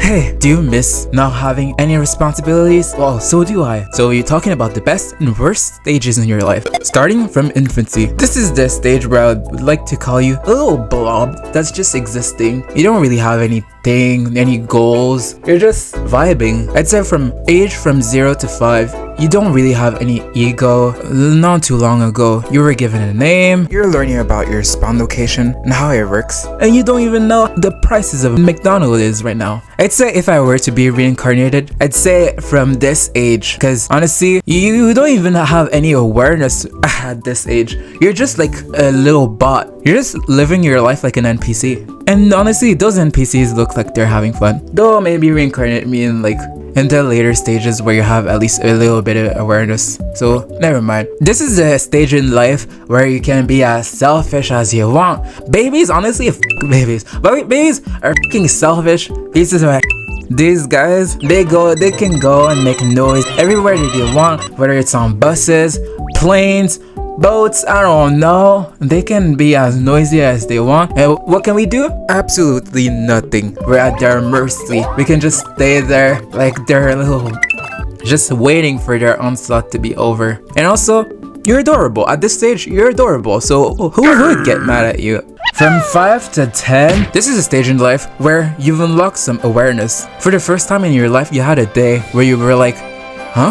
Hey, do you miss not having any responsibilities? Well, so do I. So we're talking about the best and worst stages in your life, starting from infancy. This is the stage where I would like to call you a little blob that's just existing. You don't really have anything, any goals. You're just vibing. I'd say from 0 to 5, you don't really have any ego. Not too long ago, you were given a name, you're learning about your spawn location and how it works, and you don't even know the prices of McDonald's is right now. I'd say if I were to be reincarnated, I'd say from this age, because honestly, you don't even have any awareness at this age. You're just like a little bot. You're just living your life like an NPC. And honestly, those NPCs look like they're having fun. Though maybe reincarnate me in the later stages where you have at least a little bit of awareness. So never mind. This is a stage in life where you can be as selfish as you want. Babies, honestly, babies. But babies are fucking selfish pieces of these guys, they can go and make noise everywhere that they want, whether it's on buses, planes, boats, I don't know. They can be as noisy as they want. And what can we do? Absolutely nothing. We're at their mercy. We can just stay there like they're just waiting for their onslaught to be over. And also, you're adorable. At this stage, you're adorable. So who would get mad at you? From 5 to 10, this is a stage in life where you've unlocked some awareness. For the first time in your life, you had a day where you were like, huh?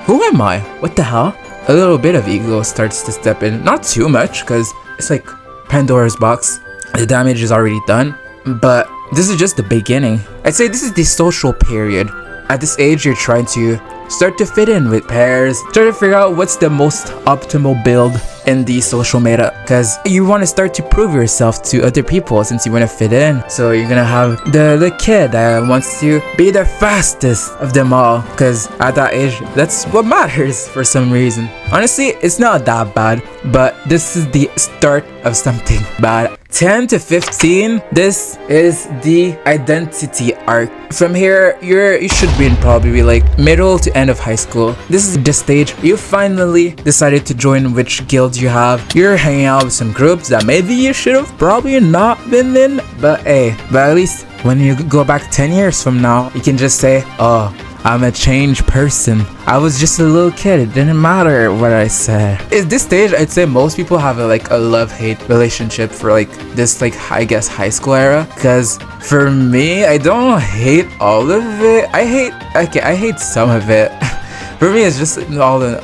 Who am I? What the hell? A little bit of ego starts to step in. Not too much, because it's like Pandora's box. The damage is already done. But this is just the beginning. I'd say this is the social period. At this age, you're trying to start to fit in with pairs, try to figure out what's the most optimal build in the social meta, because you want to start to prove yourself to other people since you want to fit in. So you're gonna have the kid that wants to be the fastest of them all, because at that age, that's what matters for some reason. Honestly, it's not that bad, but this is the start of something bad. 10 to 15, this is the identity arc. From here, you should be in probably like middle to end of high school. This is the stage you finally decided to join which guild you have. You're hanging out with some groups that maybe you should have probably not been in, but at least when you go back 10 years from now, you can just say, oh, I'm a changed person. I was just a little kid. It didn't matter what I said. At this stage, I'd say most people have a love-hate relationship for this I guess high school era. Because for me, I don't hate all of it. I hate some of it. For me, it's just all the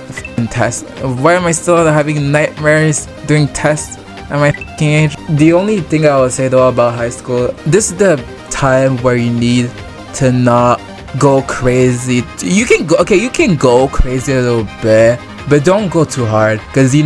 tests. Why am I still having nightmares doing tests at my age? The only thing I would say though about high school, this is the time where you need to not go crazy. You can go crazy a little bit, but don't go too hard, because you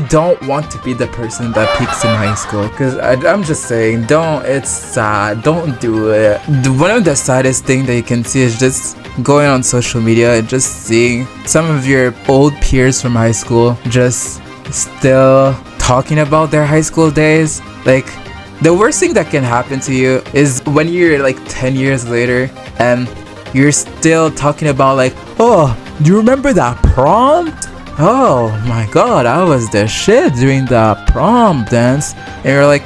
don't want to be the person that peaks in high school. Because I'm just saying, it's sad, don't do it. One of the saddest thing that you can see is just going on social media and just seeing some of your old peers from high school just still talking about their high school days. The worst thing that can happen to you is when you're 10 years later and you're still talking about oh, do you remember that prom? Oh my god, I was the shit during the prom dance. And you're like,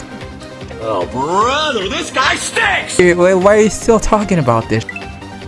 oh brother, this guy stinks! Why are you still talking about this?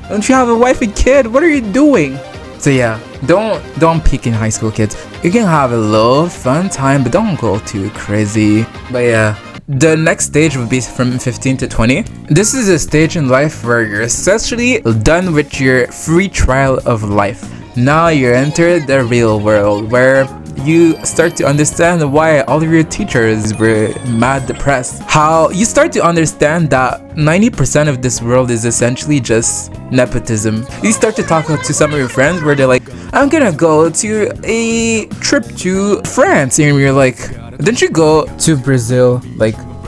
Don't you have a wife and kid? What are you doing? So yeah, don't peak in high school, kids. You can have a little fun time, but don't go too crazy. But yeah, the next stage would be from 15 to 20. This is a stage in life where you're essentially done with your free trial of life. Now you enter the real world, where you start to understand why all of your teachers were mad depressed. How you start to understand that 90% of this world is essentially just nepotism. You start to talk to some of your friends where they're like, I'm gonna go to a trip to France. And you're like, didn't you go to Brazil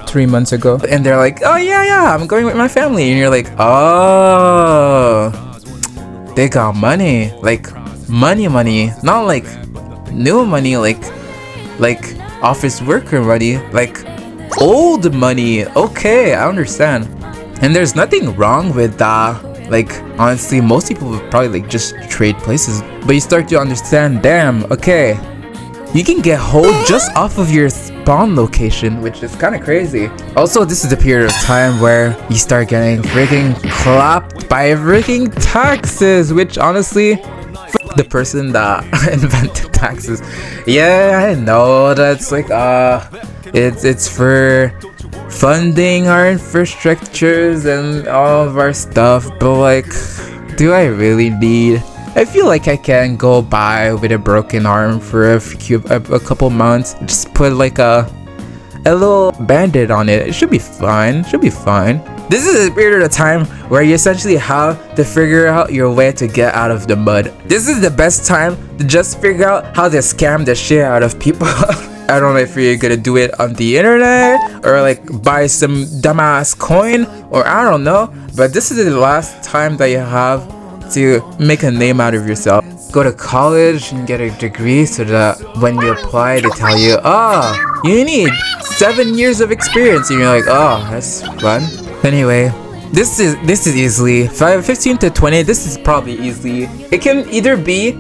3 months ago? And they're like, oh yeah, I'm going with my family. And you're like, oh, they got money. Money, not new money, like office worker money, old money. Okay, I understand. And there's nothing wrong with that. Honestly, most people would probably just trade places. But you start to understand, damn, okay, You can get hold just off of your spawn location, which is kind of crazy. Also, this is the period of time where you start getting freaking clapped by freaking taxes, which honestly, the person that invented taxes. Yeah, I know that's like it's for funding our infrastructures and all of our stuff, but like, do I really need? I feel like I can go by with a broken arm for a couple months. Just put like a little band-aid on it. It should be fine. Should be fine. This is a period of time where you essentially have to figure out your way to get out of the mud. This is the best time to just figure out how to scam the shit out of people. I don't know if you're gonna do it on the internet or like buy some dumbass coin, or I don't know. But this is the last time that you have to make a name out of yourself. Go to college and get a degree so that when you apply they tell you, you need 7 years of experience, and you're like, oh, that's fun. Anyway, this is easily 15 to 20. This is probably easily, it can either be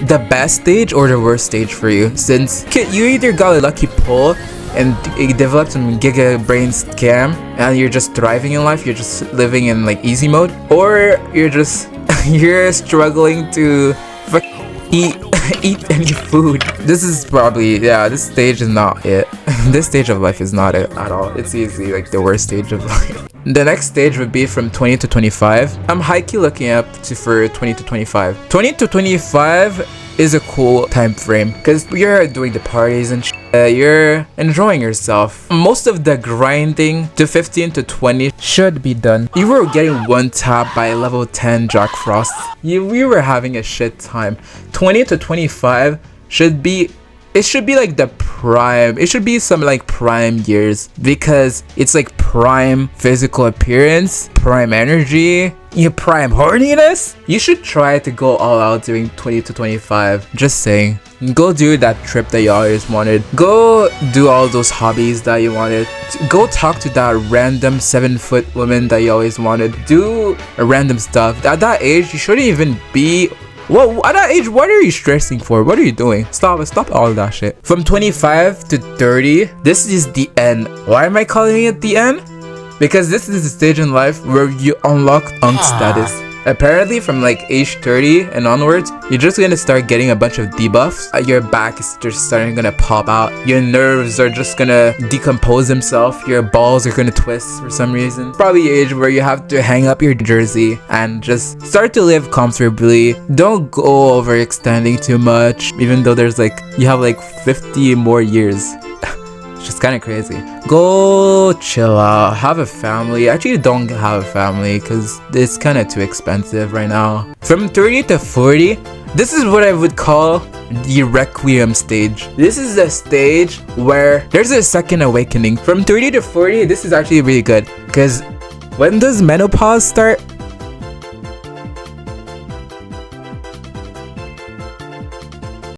the best stage or the worst stage for you, since you either got a lucky pull and you developed some giga brain scam and you're just thriving in life, you're just living in like easy mode, or you're just you're struggling to eat any food. This is probably, yeah, this stage is not it. This stage of life is not it at all. It's easily like the worst stage of life. The next stage would be from 20 to 25. I'm high-key looking up for 20 to 25. 20 to 25 is a cool time frame because you're doing the parties and you're enjoying yourself. Most of the grinding to 15 to 20 should be done. You were getting one tap by level 10 Jack Frost. We were having a shit time. 20 to 25 should be, it should be like the prime. It should be some like prime years because it's like prime physical appearance, prime energy, your prime horniness. You should try to go all out during 20 to 25. Just saying. Go do that trip that you always wanted. Go do all those hobbies that you wanted. Go talk to that random 7-foot woman that you always wanted. Do random stuff. At that age, you shouldn't even be. Well, at that age, what are you stressing for? What are you doing? Stop all that shit. From 25 to 30, this is the end. Why am I calling it the end? Because this is the stage in life where you unlock Unk status. Apparently from like age 30 and onwards, you're just gonna start getting a bunch of debuffs. Your back is just starting gonna pop out. Your nerves are just gonna decompose themselves. Your balls are gonna twist for some reason. Probably the age where you have to hang up your jersey and just start to live comfortably. Don't go overextending too much, even though there's like, you have like 50 more years. It's just kind of crazy. Go chill out, have a family. Actually, don't have a family because it's kind of too expensive right now. From 30 to 40, this is what I would call the Requiem stage. This is the stage where there's a second awakening. From 30 to 40, this is actually really good because when does menopause start?